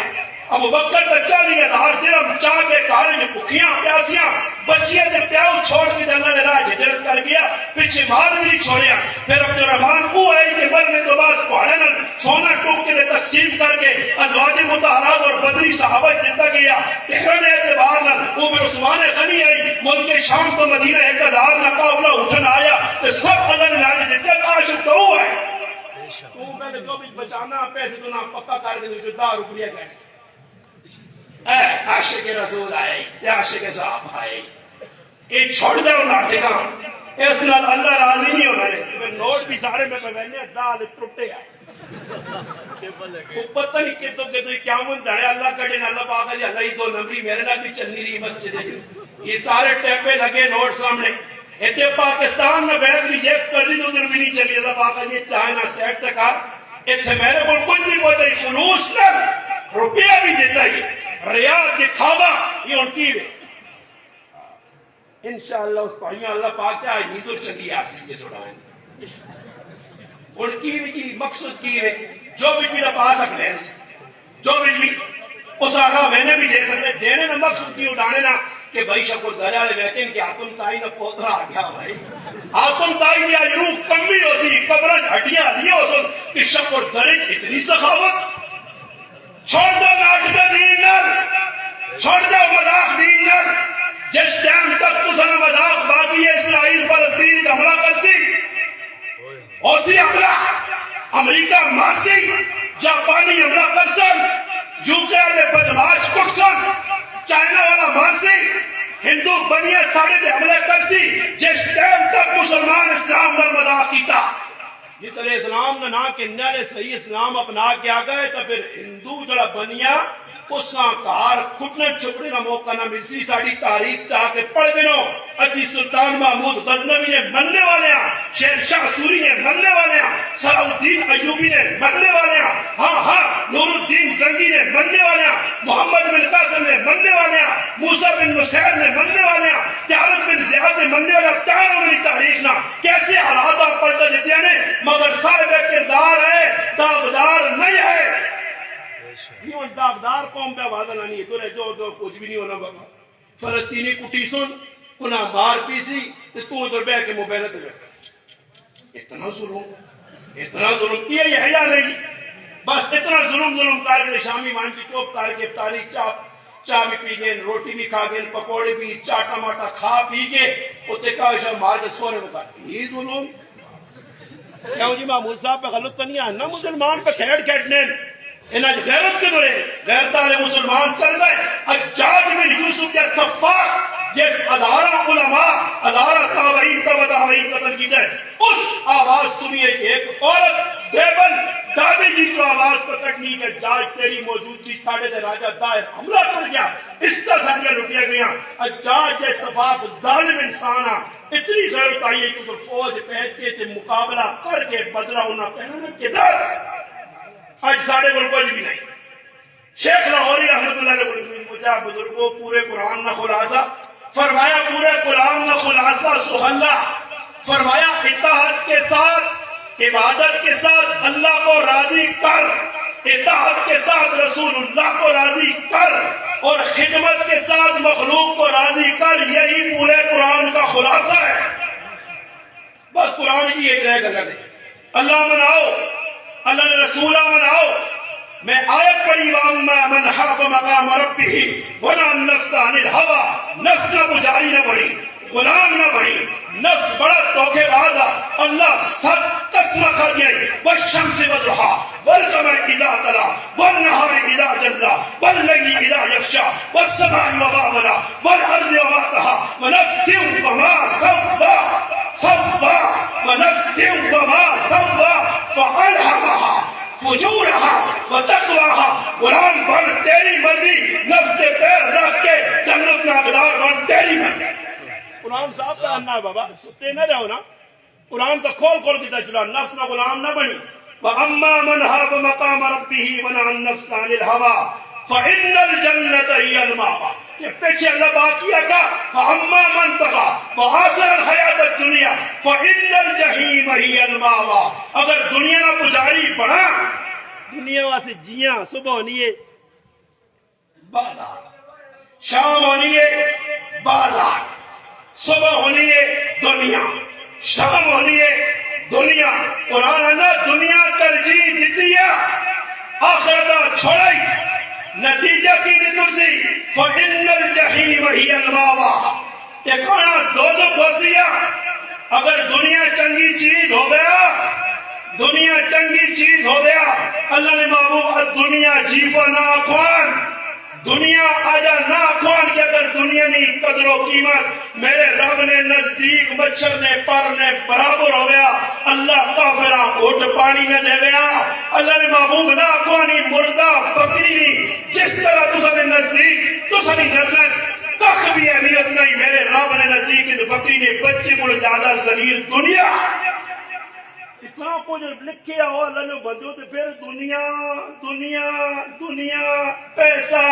ابو بکر کا 40,000 درہم چاہ کے کارے جو بکھیاں پیاسیاں بچیاں سے پیاؤ چھوڑ کے اللہ نے راہ ہجرت کر گیا پیچھے مار بھی نہیں چھوڑیا. پھر عبدالرحمن کو آئی کہ مرنے تو بعد پہاڑے نہ سونا ٹوک کے تقسیم کر کے ازواج مطہرات اور بدری صحابہ دیتا گیا. تہران اعتبار نہ وہ پھر عثمان غنی آئی ملک شام تو مدینہ 1,000 نہ قابلہ اٹھن آیا تو سب اللہ نے راہ دیتا عاشق تو وہ ہے تو میں نے جو بھی بچانا پیسے تو نہ پکا کر کے 10 روپیہ کہنے عاشق رسول آئے عاشق صاحب آئے یہ چھوڑ دے ناٹکاں اس نال اللہ راضی نہیں ہونا ہے. نوٹ بھی سارے میں پہنے دال ٹوٹے آئے پتہ نہیں کہ کیا من دھڑے اللہ کڑے اللہ پاک جی اللہ ہی 2 نمبری میرے نال بھی چلنی رہی مسجد یہ سارے ٹیپے لگے نوٹ سامنے ایتھے پاکستان میں بیگ ریجیکٹ کر دی تو ادھر بھی نہیں چلی اللہ پاک جی چاہے نہ سیٹ تک ایتھے میرے کو کچھ نہیں پتہ خلوص نہ روپیہ بھی دیتا ہی ریاض دکھاوا یہ ان کی انشاءاللہ اس کو اللہ پاک چاہے نہیں تو چنگی آسی جس اڑائیں اور کی مقصد کی ہے جو بھی پا سکتے ہیں جو بھی اس آگاہ میں نے بھی دے سکتے دینے کا مقصد کی اٹھانے نا کہ بھائی شکر دریا لے بیٹھے ان کے آتم تائی نہ پودرا آ گیا بھائی آتم تائی دیا جنوب کمی ہو سی قبرت ہٹیاں لیا ہو سن کہ شکر درج اتنی سخاوت چھوڑ دو ناٹک دین نر چھوڑ دو مذاق دین نر جس ٹائم تک تو سن مذاق باقی ہے اسرائیل فلسطین کا حملہ کر سی اوسی حملہ امریکہ مارسی جاپانی حملہ کر سن یوکے دے بدماش ککسن چائنا والا مارسی ہندو بنیے ساڑھے دے حملے کر سی جس ٹائم تک مسلمان اسلام پر مذاق کیتا جس علیہ السلام نے نا کہ نعلے صحیح اسلام اپنا کیا گئے تو پھر ہندو جڑا بنیا اس کا کار کھٹنے چھپڑے کا موقع نہ مل سی ساڑھی تاریخ چاہ کے پڑھ بنو اسی سلطان محمود غزنوی نے مننے والے ہیں شیر شاہ سوری نے مننے والے ہیں صلاح الدین ایوبی نے مننے والے ہیں ہاں نور الدین زنگی نے مننے والے ہیں محمد بن قاسم نے مننے والے ہیں موسیٰ بن نصیر نے مننے والے ہیں تیارت بن زیاد نے مننے والے ہیں کیا انہوں نے تاریخ نہ کیسے حالات آپ پڑھتا جتیا نے مگر صاحب کردار ہے داغدار نہیں ہے یہ داغدار قوم پہ آواز لانی ہے تو کچھ بھی نہیں ہونا بابا فلسطینی کٹی سن انہاں مار پیسی تو ادھر بے کے موبائل تے اتنا ظلم یہ حیا نہیں بس اتنا ظلم کر کے شامی مان کی چوپ کر کے افطاری چاہ بھی پی گئے روٹی بھی کھا گئے پکوڑے بھی چاٹا ماٹا کھا پی کے اتنے کا شاہ مار کے سونے کو کر یہ ظلم کیا جی محمود صاحب پہ غلط تو نہیں آنا مسلمان پہ کھیڑنے انہاں غیرت کے دورے غیرت والے مسلمان چل گئے حجاج بن یوسف کے صفاق جس ہزارہ علماء ہزارہ تابعین قتل کی گئے اس آواز سنیے کہ ایک عورت دیبل دابی جی جو آواز پکڑنی کہ جاج تیری موجودگی ساڑھے دے راجہ دائر حملہ کر گیا اس طرح سنگے لٹیا گیا حجاج جس صفاق ظالم انسانا اتنی غیرت آئی ہے کہ فوج پہنچ کے تھے مقابلہ کر کے بدلہ انہاں پہننے کے دس آج ساڑھے گلکوج بھی نہیں شیخ لاہوری رحمت اللہ علیہ مجھا بزرگوں پورے قرآن نہ خلاصہ فرمایا پورے قرآن نہ خلاصہ سہلہ فرمایا اطاعت کے ساتھ عبادت کے ساتھ اللہ کو راضی کر اطاعت کے ساتھ رسول اللہ کو راضی کر اور خدمت کے ساتھ مخلوق کو راضی کر یہی پورے قرآن کا خلاصہ ہے بس قرآن کی ایک رہ گلت ہے اللہ مناؤ اللہ نے رسولہ مناؤ میں آیت پڑھی وَأَمَّا مَنْ خَافَ مَقَامَ رَبِّهِ وَنَهَا النَّفْسَ عَنِ الْهَوَىٰ نفس نہ پجاری نہ بڑھی غلام نہ بڑھی نفس بڑا دھوکے باز اللہ سب قسم کھا دیا وَالشَّمْسِ وَضُحَاهَا وَالْقَمَرِ إِذَا تَلَاهَا وَالنَّهَارِ إِذَا جَلَّاهَا وَاللَّيْلِ إِذَا يَغْشَاهَا وَالسَّمَاءِ وَمَا بَنَاهَا وَالْأَرْضِ وَمَا طَحَاهَا وَنَفْسٍ وَمَا سَوَّاهَا وَنَفْسٍ وَمَا سَوَّاهَا فَأَلْهَمَهَا فجورها وتقواها قرآن بن تیری مرضی نفس کے پیر رکھ کے جنت کا حقدار بن تیری مرضی قرآن صاحب کا اننا ہے بابا ستے نہ رہو نا قرآن تو کھول کے چلا نفس نہ غلام نہ بنی وَأَمَّا مَنْ خَافَ مَقَامَ رَبِّهِ وَنَهَا النَّفْسَ عَنِ الْهَوَىٰ فَإِنَّ الْجَنَّةَ هِيَ الْمَأْوَىٰ یہ پیچھے اللہ باقیہ کا فَأَمَّا مَنْ طَغَىٰ وَآثَرَ الْحَيَاةَ الدُّنْيَا فَإِنَّ الْجَحِيمَ هِيَ الْمَأْوَىٰ اگر دنیا نہ پجاری بڑھا دنیا واسے جیاں صبح ہونی ہے بازار شام ہونی ہے بازار صبح ہونی ہے دنیا شام ہونی ہے دنیا قرآن نے دنیا ترجیح دیتی ہے آخرت چھوڑائی نتیجہ کی نترسی فَإِنَّ الْجَحِيمَ هِيَ الْمَأْوَىٰ یہ کھانا دوزخ گھوسیا اگر دنیا چنگی چیز ہو گیا دنیا چنگی چیز ہو گیا اللہ نے محبوب دنیا جیفا نہ آکھوان دنیا آجا نہ آکھوان کہ اگر دنیا نہیں قدر و قیمت میرے رب نے نزدیک مچھر نے پر نے برابر ہو گیا اللہ کافرہ گھوٹ پانی نہ دے گیا اللہ نے محبوب نہ آکھوانی مردہ بکری نہیں جس طرح تو سنے نزدیک تو سنی نظرت تک بھی اہمیت نہیں میرے رب نے نزدیک اس بکری نے بچے کو زیادہ ذلیل دنیا اتنا کچھ لکھے ہو اللہ نے بندوں تو پھر دنیا دنیا دنیا پیسہ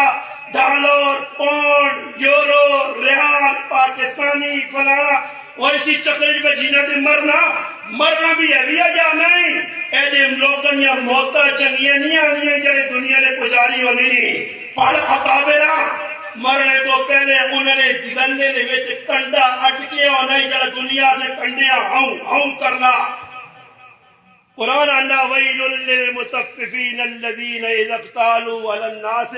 ڈالر پونڈ یورو ریال پاکستانی فلانا اور اسی چکر میں جینا دے مرنا مرنا بھی ہے یا نہیں اے دے لوگوں یا موتاں چنگیاں نہیں آنیاں جڑے دنیا نے گزاری ہونی نہیں پڑھ اکابرہ مرنے تو پہلے انہوں نے گلے دے وچ کنڈا اٹکے ہونا ہی جڑا دنیا سے کنڈیاں ہوں کرنا قرآن انا ویل للمطففین الذین اذا اکتالوا علی الناس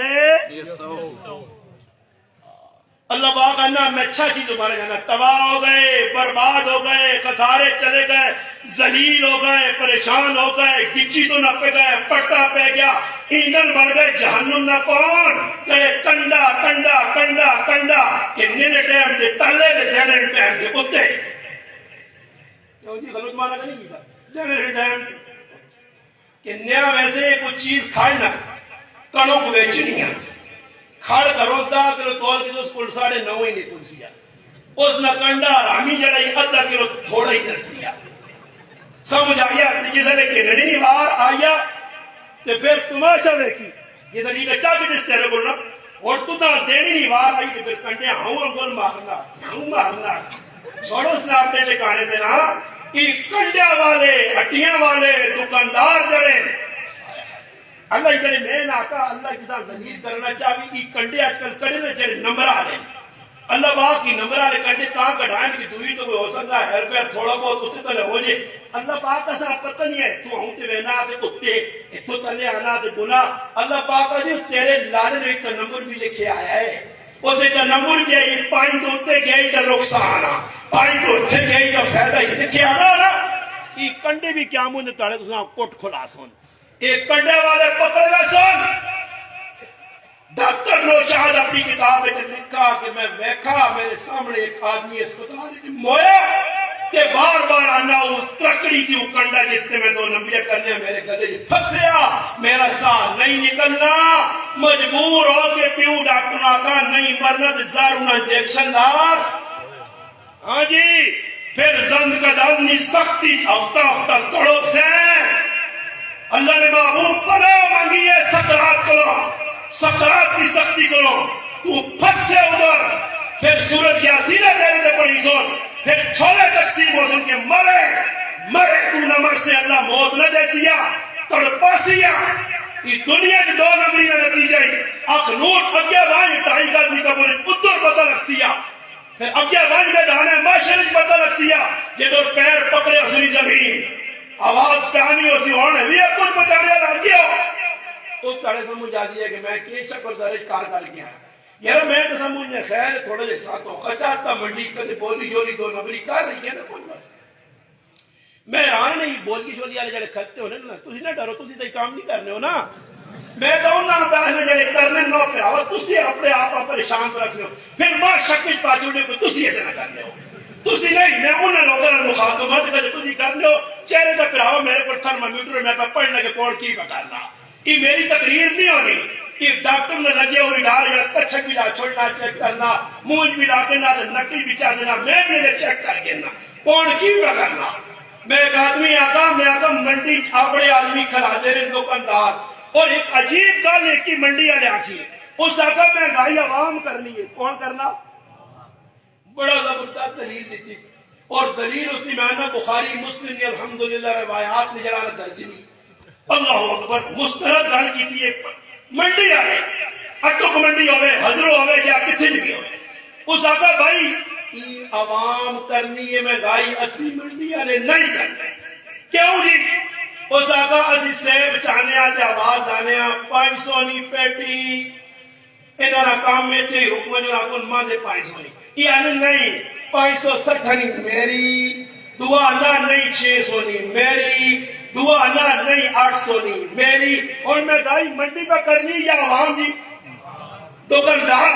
اللہ پاک انا میں اچھا چیز مارے جانا تباہ ہو گئے برباد ہو گئے خسارے چلے گئے ذلیل ہو گئے پریشان ہو گئے گچی تو نہ پہ گئے پٹا پہ گیا ایندھن بن گئے جہنم نہ کون جڑے کنڈا کنڈا کنڈا کنڈا کہ نینے ٹائم دے تلے دے جنرل ٹائم دے کتے کیوں جی غلط مانا نہیں کیتا جنرل ٹائم دے کہ نیا ویسے کوئی چیز کھائنا کنوں کو بیچنی ہے کھڑ کرو دا کلو تول کے تو اس کو 9.5 ہی نہیں کلسیا اس نہ کنڈا رامی جڑائی ادھا کلو تھوڑا ہی دسیا سمجھ آیا جسے لے کے نڑی بار آیا تے پھر تماشا دیکھی یہ ذریعہ بچہ بھی دس تیرے بولنا اور تو نہ دینی نہیں بار آئی تے پھر کنڈے گل مارنا چھوڑو اس نے اپنے ٹھکانے دینا کہ کنڈیا والے ہٹیاں والے دکاندار جڑے اللہ جڑے میں آقا اللہ کے ساتھ ذلیل کرنا چاہیے کہ کنڈے آج کل کڑے نہ جڑے نمبر آ رہے اللہ باق کی نمبر آ رہے کنڈے تاں کڑھائیں کہ دوئی تو ہو سکتا ہے ہر پیر تھوڑا بہت اتنے تلے ہو جائے اللہ پاک کا ساتھ پتہ نہیں ہے تو ہوں تے وینا تے کتے اتو تلے آنا تے گناہ اللہ پاک کا جو تیرے لالے نے ایک نمبر بھی لکھے آیا ہے اسے تا نمبر کیا یہ پائن تو اتنے گیا ہی تا نقصانا پائن تو اتنے گیا ہی تا فیدہ ہی لکھے آنا نا یہ کنڈے بھی کیا مجھے تاڑے تو سنا کوٹ کھلا سن ایک کنڈے والے پکڑ گئے سن ڈاکٹر نوشاد اپنی کتاب میں لکھا کہ میں ویکھا میرے سامنے ایک آدمی اسپتال میں مویا کہ بار بار آنا وہ ترکڑی کی وہ کنڈا جس نے میں 2 نمبر کرنے میرے گلے پھنسیا میرا ساہ نہیں نکلنا مجبور ہو کے پیوں ڈاکٹر آقا نہیں مرنا زارنا انجیکشن لاس ہاں جی پھر زند کا دامنی سختی ہفتہ تڑپ سے اللہ نے محبوب پناہ مانگی ہے سکرات کی سختی کرو تو پھنس سے ادھر پھر سورج یاسینہ دینے دے پڑی سن پھر چھولے تقسیم ہو سن کے مرے تو نمر سے اللہ موت نہ دے سیا تڑپا سیا اس دنیا کی 2 نمبری نہ نتیجہ ہی اخنوٹ اگیا وائن ٹائی کا بھی کبھر اتر پتہ لگ سیا پھر اگیا وائن میں دانے معاشرج پتہ لگ سیا یہ دور پیر پکڑے اسری زمین آواز پہانی ہو سی ہونے بھی کچھ بچانے رہتی ہو اس طرح سمجھ آتی ہے کہ میں کی شکر درج کر گیا یار میں تو سمجھنے خیر تھوڑے جے ساتھ ہو کچاتا منڈی کدے بولی جولی 2 نمبری کر رہی ہے نا کوئی بس میں آن نہیں بولی جولی والے جڑے کھتے ہونے نا تسی نہ ڈرو تسی تے کام نہیں کرنے ہو نا میں کہوں نا پہلے جڑے کرنے نو پراوا تسی اپنے آپ پریشان رکھنے ہو پھر ماں شکل پاچوڑے کو تسی تے نہ کرنے ہو تسی نہیں میں انہاں لوگاں نال مخاطبت کدے تسی کرنے ہو چہرے تے پراوا میرے کو تھرمامیٹر میں پڑھنے کے کول کی کرنا یہ میری تقریر نہیں ہونی کہ ڈاکٹر نے لگے ہوئی ڈال یا کچھک بھی لا چھوڑنا چیک کرنا مونج بھی لا کے نہ نکل بھی چاہ دینا میں بھی یہ چیک کر کے نا کون کی کرنا میں ایک آدمی آتا منڈی اپنے آدمی کھلا دے رہے دکاندار اور ایک عجیب گل ایک ہی منڈی والے آکی اس آقا مہنگائی عوام کرنی ہے کون کرنا بڑا زبردست دلیل دیتی اور دلیل اس نے معنی بخاری مسلم نے الحمدللہ روایات نے جڑا درج نہیں اللہ اکبر مسترد گل کی منڈی آئے اٹک منڈی ہوئے حضرو ہوئے یا کتنے بھی ہوئے اس آقا بھائی عوام کرنی ہے مہنگائی اصلی منڈی والے نہیں کرنے کیوں جی اس آقا اسی سیب چاہنے آتے آواز آنے 500 نہیں پیٹی انہاں کام میں چاہی حکم جو راکن ماں دے 500 نہیں یہ آنے نہیں 560 نہیں میری دعا نہ نہیں 600 نہیں میری دعا نہ نہیں 800 نہیں میری اور میں دائی منڈی پہ کرنی یا عوام جی دکاندار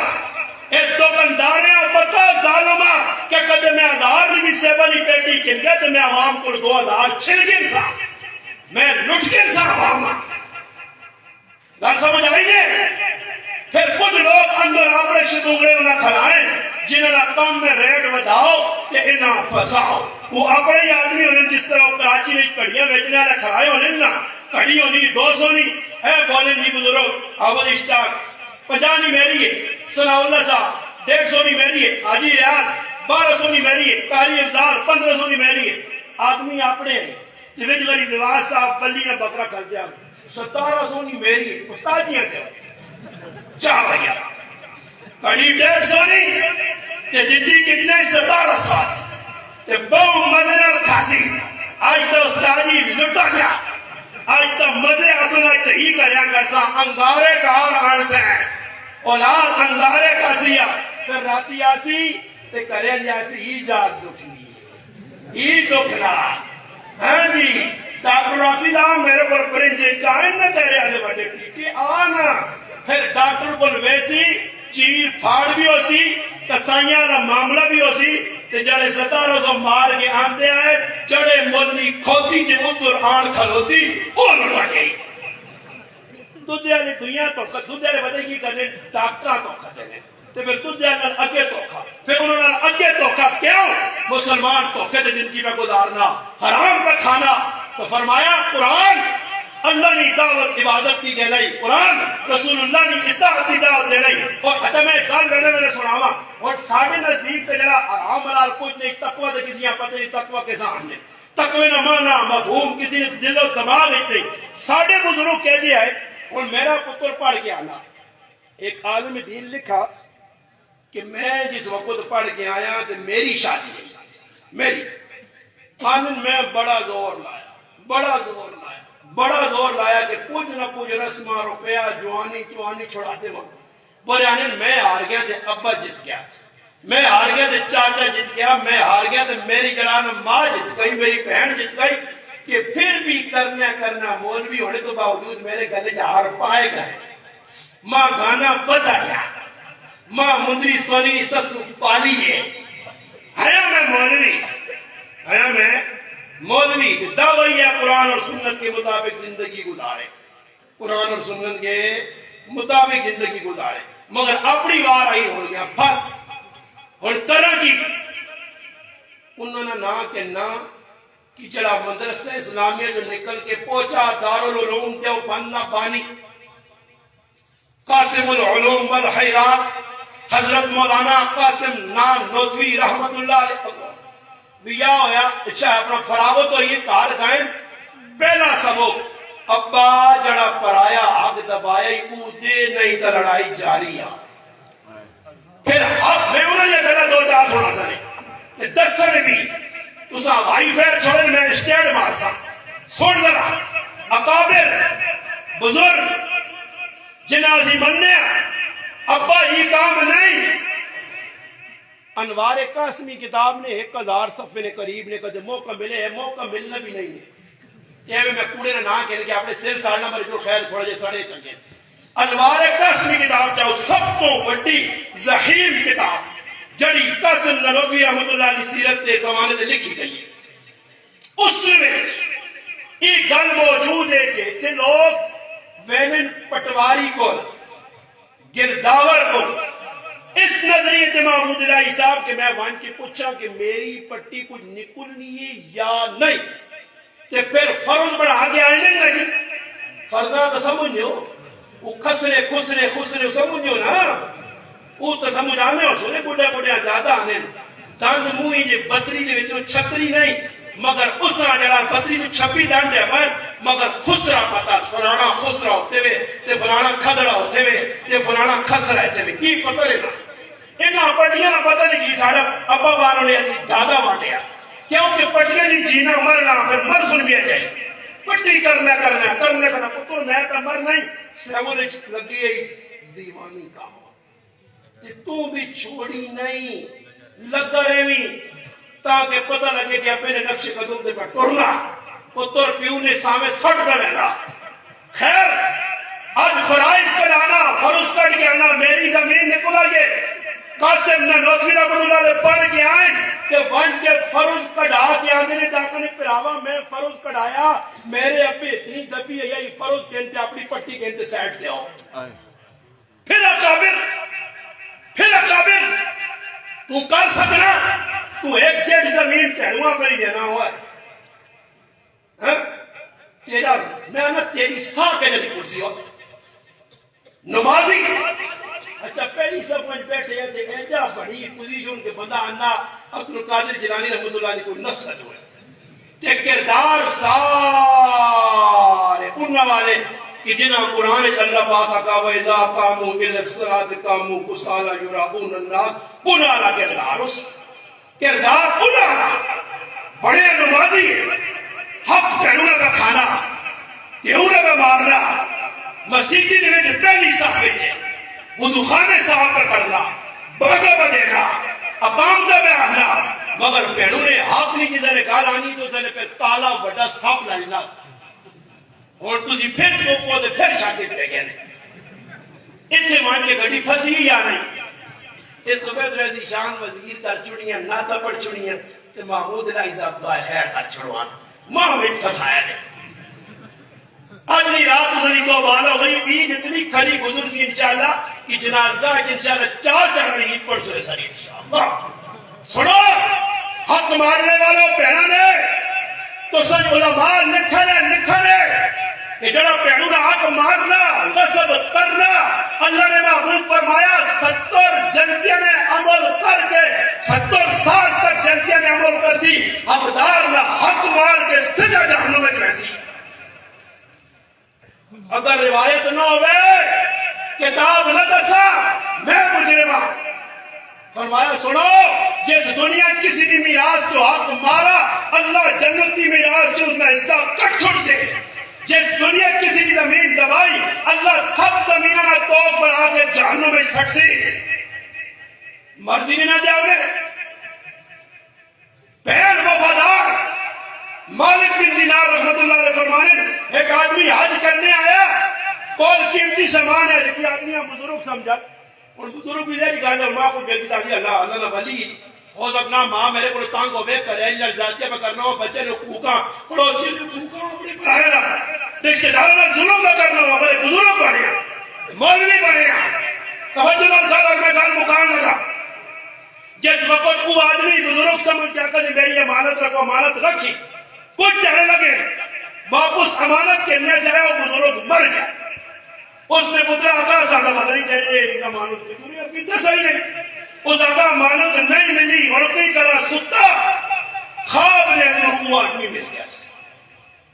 ایک دکاندار ہے پتہ ظالمہ کہ کدے میں 1000 نہیں سیبلی پیٹی کن گئے تو میں عوام کو 2000 چھلگن سا میں لٹکن سا عوام گھر سمجھ آئیے پھر کچھ لوگ اندر آپریشن دوگڑے انہیں کھلائیں جنہاں کام میں ریٹ وداؤ کہ انہاں پھساؤ وہ اپنے آدمی انہیں جس طرح کراچی نے کڑیاں بیچنے والے کھڑائے ہونے نا کڑی ہونی 200 نہیں ہے بولن جی بزرگ آواز اشتاق 50 نہیں میری ہے ثناء اللہ صاحب 150 نہیں میری ہے حاجی ریاض 1200 نہیں میری ہے قاری افضال 1500 نہیں میری ہے آدمی اپنے جویں غریب نواز صاحب بلی نے بکرا کر دیا 1700 نہیں میری استاد جی ہے چاہ بھیا کڑی 150 نہیں تے جدی کتنے 17 سال تے بہو مزے نال کھاسی آج تو استاد جی لٹا گیا آج تو مزے اصل آج تو ہی کریا کرسا انگارے کار آن سے اولاد انگارے کھاسیا پھر راتی آسی تے کرے جیسی ہی جات دکھنی ہی دکھنا ہاں جی ڈاکٹر رافی صاحب میرے پر پرنجے چاہیں نہ تیرے آسے بڑے ٹھیکے آنا پھر ڈاکٹر کو ویسی چیر پھاڑ بھی ہو سی کسائیاں کا معاملہ بھی ہو سی تے جڑے 1700 مار کے آندے آئے جڑے مولوی کھوتی تے ادھر آن کھلوتی وہ لٹا گئی دودھے والے دنیا تو دودھے والے بتے کی کرنے ڈاکٹر تو کھتے ہیں تے پھر دودھے والے اگے دھوکا پھر انہوں نے اگے دھوکا کیوں مسلمان دھوکے تے زندگی میں گزارنا حرام پہ کھانا تو فرمایا قرآن اللہ نے دعوت عبادت کی دے نہیں قرآن رسول اللہ نے اطاعت کی دعوت دے نہیں اور اتمے گل میں سناوا اور ساڑھے نزدیک تے جڑا حرام حلال کچھ نہیں تقوی تے کسی پتہ نہیں تقوی کے سامنے تقوی نہ مانا مفہوم کسی نے دل و دماغ نہیں ساڑھے بزرگ کہہ دیا ہے اور میرا پتر پڑھ کے آنا ایک عالم دین لکھا کہ میں جس وقت پڑھ کے آیا تو میری شادی میری قانون میں بڑا زور لایا کہ کچھ نہ کچھ رسمہ روپیہ جوانی چوانی چھوڑاتے وقت بولے آنے میں ہار گیا تھے ابا جت گیا میں ہار گیا تھے چاچا جت گیا میں ہار گیا تھے میری جڑانا ماں جت گئی میری بہن جت گئی کہ پھر بھی کرنا مولوی ہونے تو باوجود میرے گلے جہار پائے گئے ماں گانا بتا گیا ماں مندری سونی سسو پالی ہے میں مولوی دعوی ہے قرآن اور سنت کے مطابق زندگی گزارے قرآن اور سنت کے مطابق زندگی گزارے مگر اپنی بار آئی ہو گیا بس اور طرح کی انہوں نے نہ کہ نہ کہ چلا مدرسہ اسلامیہ جو نکل کے پہنچا دارالعلوم تے بننا بانی قاسم العلوم والحیرات حضرت مولانا قاسم نانوتوی رحمت اللہ علیہ بیا ہویا اچھا اپنا فراوت ہوئی کار گائیں پہلا سبق ابا جڑا پرایا آگ دبایا او دے نہیں تا لڑائی جاری آ پھر اب میں انہوں نے پہلا دو چار سنا سنے کہ درسن بھی تسا وائی فیر چھوڑن میں اسٹیڈ مارسا سن ذرا اکابر بزرگ جنازی مننے ابا یہ کام نہیں انوار قاسمی کتاب نے 1000 صفحے نے قریب نے کدے موقع ملے ہے موقع ملنا بھی نہیں ہے یہ میں کوڑے نے نہ کہنے کہ اپنے سر سارنا مر جو خیر تھوڑا جے ساڑے چنگے انوار قاسمی کتاب چاہو سب تو بڑی ذہیم کتاب جڑی قاسم نانوتوی رحمت اللہ علیہ سیرت دے سوانے دے لکھی گئی ہے اس میں ایک گل موجود ہے کہ لوگ وینن پٹواری کو گرداور کو اس نظریے سے محمود الہی صاحب کہ میں وہاں کی پوچھا کہ میری پٹی کچھ نکلنی ہے یا نہیں کہ پھر فرض بڑھا کے آنے لگی فرضہ تو سمجھو وہ خسرے سمجھو نا وہ تو سمجھ آنے ہو سنے بڑھا زیادہ آنے داند موہی جے بطری نے وچوں چھتری نہیں مگر اس جڑا بطری تو چھپی دانڈ ہے مگر خسرا پتا فلانا خسرا ہوتے ہوئے تے فلانا کھدڑا ہوتے ہوئے تے فلانا خسرا ہوتے ہوئے کی پتہ لینا انہاں پٹیاں نہ پتہ نہیں کی ساڑھا ابا بانوں نے دادا وانٹیا کیونکہ پٹیاں نہیں جینا مرنا پھر مر سن بھی جائے پٹی کرنا پتر میں پہ مر نہیں سیمول لگی ہے دیوانی کام کہ تو بھی چھوڑی نہیں لگا رہی تاکہ پتہ لگے کہ اپنے نقش قدم دے پر ٹورنا پتر پیو نے سامنے سٹ کر رہنا خیر آج فرائض کرانا فرض کر کے آنا میری زمین نکل آئیے قاسم نانوتوی رحمت اللہ علیہ پڑھ کے آئیں کہ ونج کے فرض کڑھا کے آنے نے جاکنے پراوا میں فرض کڑھایا میرے ابھی اتنی دبی ہے یہ فرض کہنتے اپنی پٹی کہنتے سیٹ دے آؤ پھر اکابر تو کر سکنا تو ایک ڈیڑھ زمین پہلوہ پر ہی دینا ہوا ہے تیرا محنت تیری سا کے جلی کرسی ہو نمازی اچھا پہلی سب کچھ بیٹھے ہیں دیکھیں جا بڑی پوزیشن کے بندہ آنا عبدالقادر جیلانی رحمت اللہ علیہ کوئی نسل جو ہے تے کردار سارے انہاں والے کہ جنہاں قرآن اللہ پاک کا وَإِذَا قَامُوا إِلَى الصَّلَاةِ قَامُوا كُسَالَىٰ يُرَاءُونَ النَّاسَ انہاں والا کردار اس کردار انہاں والا بڑے نمازی حق تینوں کا کھانا تینوں کا مارنا مسیحی نے پہلی صف وچ وضو خانے صاحب کا کرنا بھاگا بدینا اقام کا بیانا مگر پیڑوں نے حق نہیں کسی نے کہا آنی تو اسے نے پھر تالا بڑا سب لائنا اور تسی پھر تو پودے پھر شاکت پہ گئے اتنے مان کے گھڑی پھسی یا نہیں اس تو پہد رہی شان وزیر کر چڑیاں ناتا پڑ چڑیاں کہ محمود علیہ صاحب دعائے خیر کر چڑوان ماں میں پھسایا نہیں اگلی رات ذری تو بالا ہوئی عید اتنی کھری گزر سی انشاءاللہ کہ جنازگاہ کی انشاءاللہ چار عید پڑھ سوئے ساری انشاءاللہ سنو حق مارنے والوں پہنا نے تو سن علماء نکھنے کہ جڑا پہنو نہ حق مارنا غصب کرنا اللہ نے محبوب فرمایا 70 جنتیاں نے عمل کر کے 70 سال تک جنتیاں نے عمل کر دی حقدار نہ حق مار کے سجا جہنم میں جیسی اگر روایت نہ ہوئے کتاب نہ دسا میں مجرمہ فرمایا سنو جس دنیا کسی بھی میراث کو حق مارا اللہ جنت کی میراث جو اس میں حصہ کٹ چھوڑ سے جس دنیا کسی کی زمین دبائی اللہ سب زمینہ نہ توق بنا کے جہنم میں سکسیس مرضی نہیں نہ جاؤ نے پہل وفادار مالک بن دینار رحمت اللہ علیہ فرمانے ایک آدمی حج کرنے آیا کول قیمتی سامان ہے لیکن آدمی بزرگ سمجھا اور بزرگ بھی دے گانے اور ماں کو بیٹی دادی اللہ نہ ولی ہو سکنا ماں میرے کو تانگ ہو بے کرے لڑزاتیہ میں کرنا ہو بچے نے کوکا پڑوسی نے کوکا اپنے پڑھائے رہا رشتہ داروں نے ظلم نہ کرنا ہو ہمارے بزرگ بڑھے ہیں مولوی بڑھے ہیں توجہ نہ گھر اور میں گھر مکان لگا جس وقت وہ آدمی بزرگ سمجھ کیا کہ میری امانت رکھو امانت رکھی کچھ کہنے لگے واپس امانت کرنے سے ہے وہ بزرگ مر گیا اس نے پترا آقا زیادہ مدنی تیرے امانت کی دنیا کی صحیح نہیں اس آقا امانت نہیں ملی اور کئی کرا ستا خواب نے اندر وہ آدمی مل گیا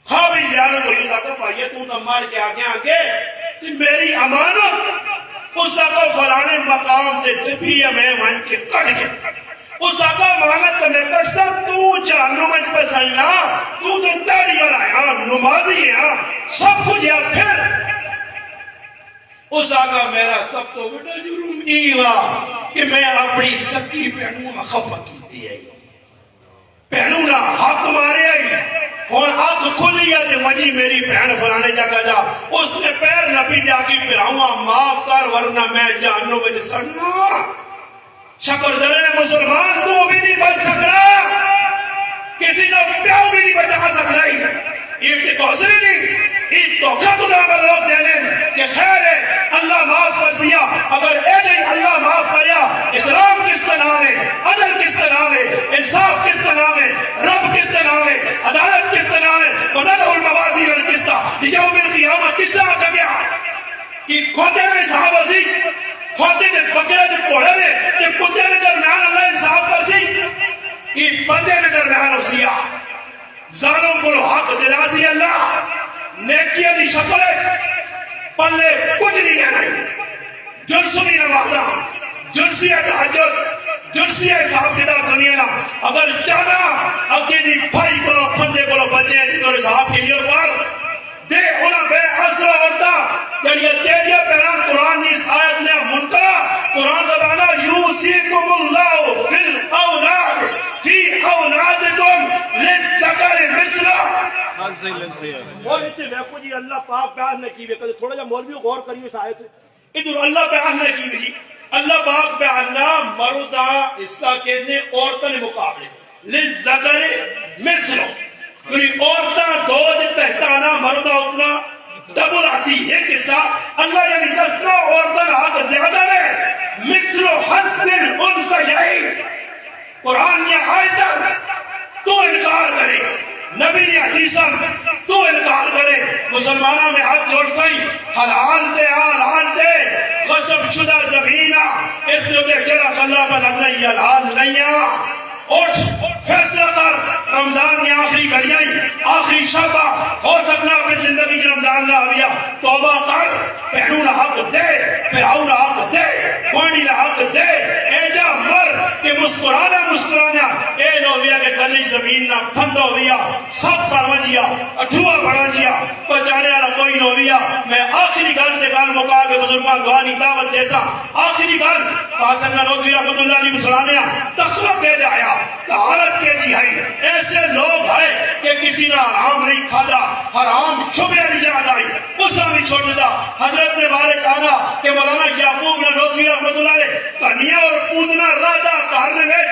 خواب ہی زیادہ کو یہ آقا پائیے تو مار کے آگے کہ میری امانت اس آقا فلانے مقام دے دبھی میں مان کے کٹ گیا اس آقا امانت میں پڑھتا تو جہنم میں پسلنا تو داڑھی والا ہے نمازی ہے سب کچھ ہے پھر اس آقا میرا سب تو بڑا جرم ایوا کہ میں اپنی سکی پہنوں خفا کی دی ہے پہنوں نہ حق مارے آئی اور آنکھ کھلی ہے جو مجی میری بہن فلانے جگہ جا اس نے پیر نبی جا کی پھراؤں معاف کر ورنہ میں جہنم میں سڑنا شکر درے مسلمان تو بھی نہیں بچ سکنا کسی نے پیاؤ بھی نہیں بچا سکنا یہ توسری نہیں یہ توقع تو نہ بلوک دینے کہ خیر ہے اللہ معاف کر دیا اگر اے نہیں اللہ معاف کریا اسلام کس کا نام ہے عدل کس کا نام ہے انصاف کس کا نام ہے رب کس کا نام ہے عدالت کس کا نام ہے وَنَدْعُ الْمَوَازِينَ الْقِسْطَ لِيَوْمِ الْقِيَامَةِ کس کا کبیا یہ کھوتے میں صحابہ سی کھوتے کے بکرے کے پوڑے نے کہ کتے نے درمیان اللہ انصاف کر سی یہ بندے نے درمیان ہو سیا ظالم کو حق دلا سی اللہ نیکیاں دی شکل ہے پلے کچھ نہیں ہے نہیں جلسونی نمازہ جلسی ہے تحجد جلسی ہے صاحب کتاب دنیا نا اگر چاہنا اکیلی بھائی کو پندے کو بچے ہیں جنہوں نے صاحب کے لیے پر دے انہاں بے اثر عورتہ کہ تیریہ پیران قرآن نے اس آیت نے منکرہ قرآن دبانا یوسیکم اللہ فی الاولاد فی اولادکم للذکر مثلہ مولوی میں کو جی اللہ پاک بیان نے کی ہوئی تھوڑا جا مولوی غور کریے اس آیت ادھر اللہ بیان نے کی ہوئی اللہ پاک بیان مردہ حصہ کہنے عورتوں نے مقابلے للذکر مثلہ یعنی عورتہ دو جتنا حصہ آنا مردہ اتنا ڈبل آسی یہ قصہ اللہ یعنی دسنا عورتوں حق زیادہ نے مثل حسن انسیہی قرآن یہ آیت تو انکار کرے نبی نے حدیثہ تو انکار کرے مسلمانہ میں ہاتھ جوڑ سائی حلال دے غصب شدہ زمینہ اس نے ہوتے جڑا اللہ پر لگ رہی حلال نہیں اٹھ فیصلہ کر، رمضان میں آخری گھڑیاں آخری شبہ ہو سکنا اپنی زندگی کی رمضان نہ آویا، توبہ کر، پہنو نہ حق دے، پھراؤ نہ حق دے، پانی نہ حق دے، اے جا مر کہ مسکرانا مسکرانا اے نویا کہ گلی زمین نہ پھند ہو گیا، سب پڑھ جیا، اٹھوا پڑھا جیا، بچانے والا کوئی نویا۔ میں آخری گل تے گل مکا کے بزرگاں دعانی دعوت دیسا، آخری گل قاسم نانوتوی رحمت اللہ علیہ مسلانیا تقوی کے جایا، طہارت کے جی ہے، ایسے لوگ ہیں کہ کسی نے حرام نہیں کھادا، حرام شبہ نہیں یاد آئی، اسا بھی چھوڑ دا۔ حضرت نے بارے کہا کہ مولانا یعقوب نانوتوی رحمت اللہ علیہ تنیا اور پودنا رادا کارنے میں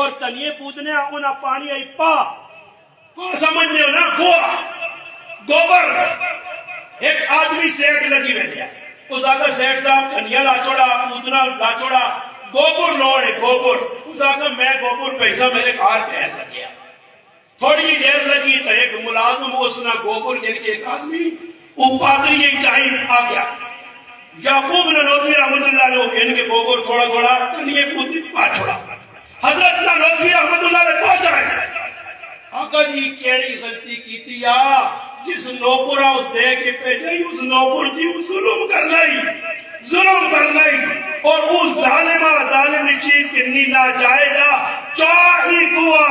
اور تنیے پودنے انہا پانی آئی پا سمجھنے ہو نا گوبر ایک آدمی سیٹ لگی میں دیا، اس آگا سیٹ دا تنیا لا چھوڑا، پودنا لا چھوڑا، گوبر لوڑے گوبر، اس آگا میں گوبر پیسہ میرے کار پہن لگیا، تھوڑی دیر لگی تو ایک ملازم اس نے گوبر جن کے ایک آدمی وہ پادری یہ چاہی آ گیا، یعقوب نانوتوی رحمت اللہ علیہ کہنے کے گوبر تھوڑا تھوڑا تنیے پودنے پا چھوڑا، حضرت نانوتوی رحمت اللہ علیہ پہنچا ہے، آقا جی کیڑی غلطی کیتی یا جس نوپرہ اس دے کے پہ جائی اس نوپر جی ظلم کر لائی اور اس ظالم چیز کنی ناجائزہ چاہی گوا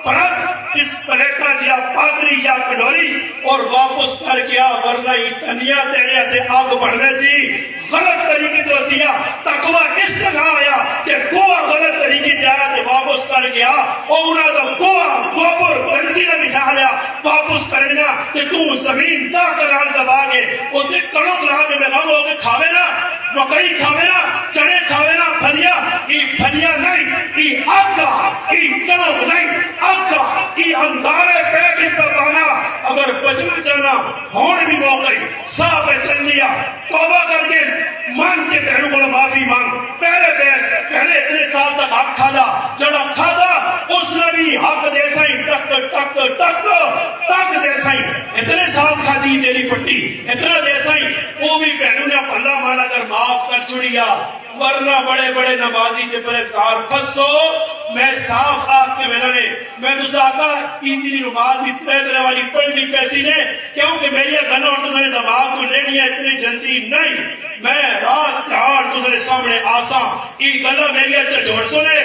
پرت اس پلیٹا جیا پادری یا کڈوری اور واپس کر گیا، ورنہ ہی تنیا تیرے سے آگ بڑھنے سی غلط طریقے تو سیا تقوی اس طرح آیا کہ گوا غلط طریقے جایا تو واپس کر گیا اور انہاں تو گوا گوبر گندگی نے بچھا لیا واپس کرنا کہ تو زمین دا کنال دبا گے اور تے کنک رہا میں غم ہو کے کھاوے نا، مکئی کھاوے نا، چنے کھاوے نا، پھلیا ای پھلیا نہیں، ای آگا ای کنک نہیں، آگا ای اندارے پیٹی پانا، اگر بچنا جانا ہون بھی موقعی صاحب چل لیا، توبہ کر کے مان کے پہنو کو معافی مانگ، پہلے اتنے سال تک حق کھادا، جڑا کھادا اس نے بھی حق دے سائیں ٹک دے سائیں، اتنے سال کھادی تیری پٹی اتنا دے سائیں، وہ بھی پہنو نے پھلا مانا کر معاف کر چھڑیا، ورنہ بڑے بڑے نمازی تے پرہیزگار پسو میں صاف آگ کے میں تو آقا ایندی نماز بھی ترے والی پڑھنی پیسی نے کیونکہ میری گنہ اور تسانے دماغ تو لینی ہے اتنی جلدی نہیں، میں رات تہار تسانے سامنے آساں ای گنہ میری اچھا جوڑ سنے،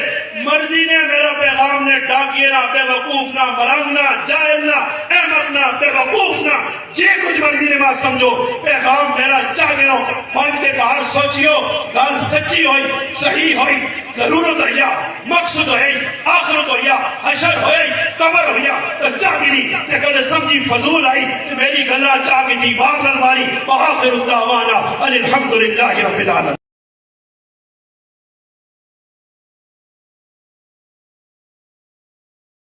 مرضی نے میرا پیغام نے ڈاکیے نہ بے وقوف نہ ملنگ نہ جائل نہ احمق نہ بے وقوف نہ یہ کچھ مرضی نے بات سمجھو، پیغام میرا چاہ گنو پانچ کے باہر سوچیو گل سچی ہوئی صحیح ہوئی ضرورت ہویا مقصد ہوئی آخرت ہویا حشر ہوئی قبر ہویا تو چاگنی کہ کدے سمجھی فضول آئی تو میری گلہ چاگنی دیوار نلواری وآخر الدعوانا الحمدللہ رب العالمین۔